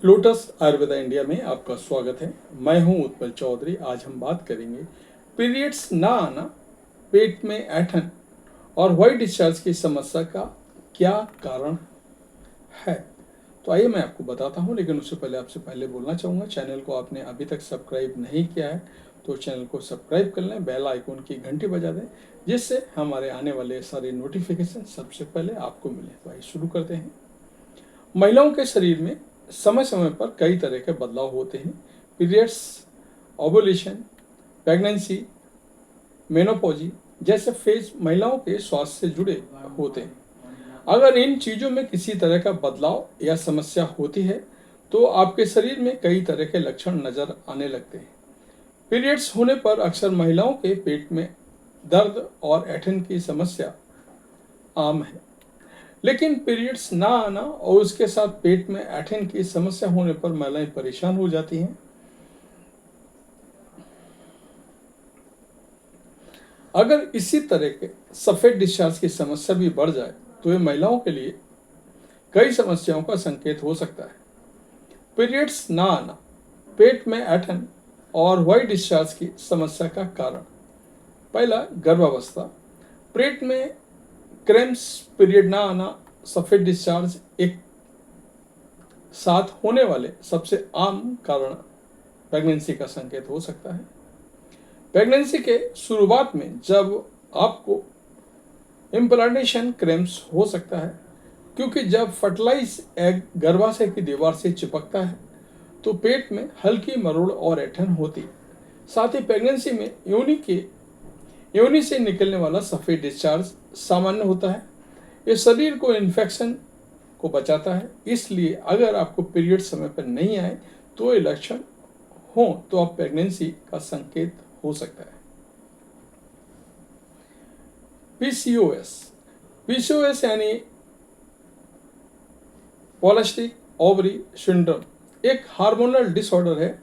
Lotus Ayurveda India में आपका स्वागत है। मैं हूं उत्पल चौधरी। आज हम बात करेंगे पीरियड्स ना आना, पेट में ऐंठन और व्हाइट डिस्चार्ज की समस्या का क्या कारण है। तो आइए मैं आपको बताता हूं, लेकिन उससे पहले आपसे बोलना चाहूँगा, चैनल को आपने अभी तक सब्सक्राइब नहीं किया है तो चैनल को सब्सक्राइब कर लें, बेल आइकन की घंटी बजा दें, जिससे हमारे आने वाले सारे नोटिफिकेशन सबसे पहले आपको मिले। तो आइए शुरू करते हैं। महिलाओं के शरीर में समय समय पर कई तरह के बदलाव होते हैं। पीरियड्स, ओवुलेशन, प्रेगनेंसी, मेनोपॉजी जैसे फेज महिलाओं के स्वास्थ्य से जुड़े होते हैं। अगर इन चीज़ों में किसी तरह का बदलाव या समस्या होती है तो आपके शरीर में कई तरह के लक्षण नजर आने लगते हैं। पीरियड्स होने पर अक्सर महिलाओं के पेट में दर्द और ऐंठन की समस्या आम है, लेकिन पीरियड्स ना आना और उसके साथ पेट में ऐंठन की समस्या होने पर महिलाएं परेशान हो जाती हैं। अगर इसी तरह के सफेद डिस्चार्ज की समस्या भी बढ़ जाए तो ये महिलाओं के लिए कई समस्याओं का संकेत हो सकता है। पीरियड्स ना आना, पेट में ऐंठन और व्हाइट डिस्चार्ज की समस्या का कारण। पहला, गर्भावस्था। पेट में क्रैम्प्स, पीरियड ना आना, सफेद डिस्चार्ज एक साथ होने वाले सबसे आम कारण प्रेगनेंसी का संकेत हो सकता है। प्रेगनेंसी के शुरुआत में जब आपको इम्प्लांटेशन क्रैम्प्स हो सकता है, क्योंकि जब फर्टिलाइज एग गर्भाशय की दीवार से चिपकता है तो पेट में हल्की मरोड़ और ऐंठन होती है। साथ ही प्रेगनेंसी में योनि से निकलने वाला सफ़ेद डिस्चार्ज सामान्य होता है। ये शरीर को इन्फेक्शन को बचाता है, इसलिए अगर आपको पीरियड समय पर नहीं आए तो ये लक्षण हो तो आप प्रेगनेंसी का संकेत हो सकता है। पीसीओएस। पीसीओएस यानी पॉलिसिस्टिक ओवरी सिंड्रोम एक हार्मोनल डिसऑर्डर है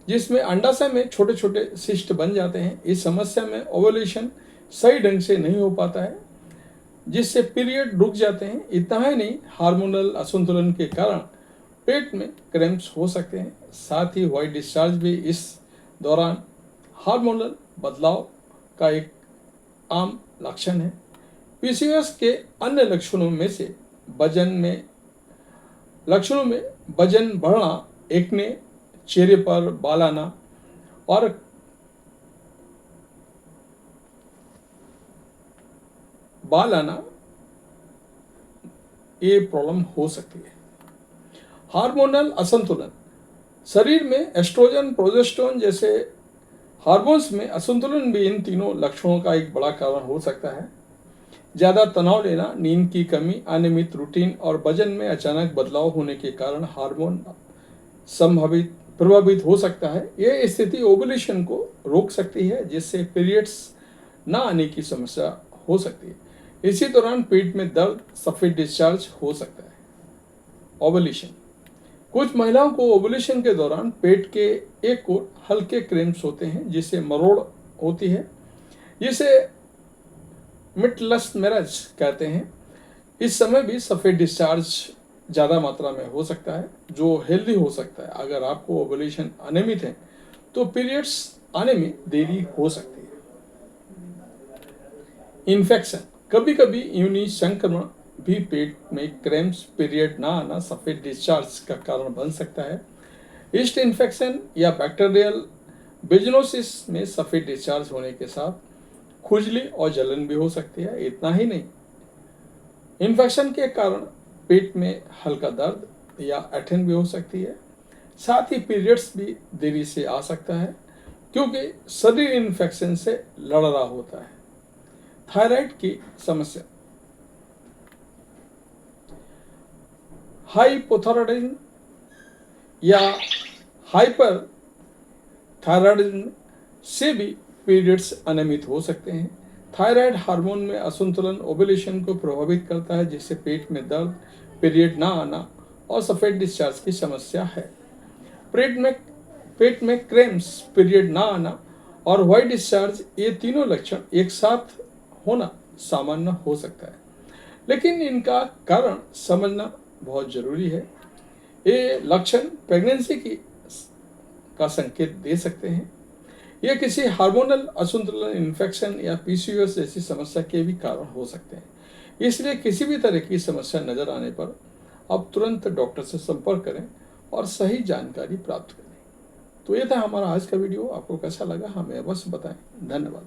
जिसमें अंडाशय में छोटे छोटे सिस्ट बन जाते हैं। इस समस्या में ओवुलेशन सही ढंग से नहीं हो पाता है, जिससे पीरियड रुक जाते हैं। इतना ही नहीं, हार्मोनल असंतुलन के कारण पेट में क्रैम्प्स हो सकते हैं। साथ ही व्हाइट डिस्चार्ज भी इस दौरान हार्मोनल बदलाव का एक आम लक्षण है। पीसीओएस के अन्य लक्षणों में वजन बढ़ना, एक्ने, चेहरे पर बाल आना और ये प्रॉब्लम हो सकती है। हार्मोनल असंतुलन। शरीर में एस्ट्रोजन, प्रोजेस्टेरोन जैसे हार्मोन्स में असंतुलन भी इन तीनों लक्षणों का एक बड़ा कारण हो सकता है। ज़्यादा तनाव लेना, नींद की कमी, अनियमित रूटीन और वजन में अचानक बदलाव होने के कारण हार्मोन प्रभावित हो सकता है। यह स्थिति ओवुलेशन को रोक सकती है, जिससे पीरियड्स ना आने की समस्या हो सकती है। इसी दौरान पेट में दर्द, सफेद डिस्चार्ज हो सकता है। ओवुलेशन। कुछ महिलाओं को ओवुलेशन के दौरान पेट के एक ओर हल्के क्रैम्प्स होते हैं, जिसे मरोड़ होती है, जिसे मिडलस्ट मैरिज कहते हैं। इस समय भी सफेद डिस्चार्ज ज़्यादा मात्रा में हो सकता है, जो हेल्दी हो सकता है। अगर आपको ओवुलेशन अनियमित है तो पीरियड्स आने में देरी हो सकती है। इन्फेक्शन। कभी कभी योनि संक्रमण भी पेट में क्रैम्प्स, पीरियड ना आना, सफेद डिस्चार्ज का कारण बन सकता है। ईस्ट इन्फेक्शन या बैक्टीरियल बिजनोसिस में सफेद डिस्चार्ज होने के साथ खुजली और जलन भी हो सकती है। इतना ही नहीं, इन्फेक्शन के कारण पेट में हल्का दर्द या ऐंठन भी हो सकती है। साथ ही पीरियड्स भी देरी से आ सकता है, क्योंकि शरीर इन्फेक्शन से लड़ रहा होता है। थायराइड की समस्या। हाइपोथायरायडिज्म या हाइपर थायराइडिज्म से भी पीरियड्स अनियमित हो सकते हैं। थायराइड हार्मोन में असंतुलन ओवुलेशन को प्रभावित करता है, जिससे पेट में दर्द, पीरियड ना आना और सफेद डिस्चार्ज की समस्या है। पेट में क्रैम्प्स, पीरियड ना आना और व्हाइट डिस्चार्ज, ये तीनों लक्षण एक साथ होना सामान्य हो सकता है, लेकिन इनका कारण समझना बहुत जरूरी है। ये लक्षण प्रेगनेंसी की का संकेत दे सकते हैं। यह किसी हार्मोनल असंतुलन, इन्फेक्शन या पीसीओएस जैसी समस्या के भी कारण हो सकते हैं। इसलिए किसी भी तरह की समस्या नजर आने पर आप तुरंत डॉक्टर से संपर्क करें और सही जानकारी प्राप्त करें। तो ये था हमारा आज का वीडियो। आपको कैसा लगा हमें अवश्य बताएं। धन्यवाद।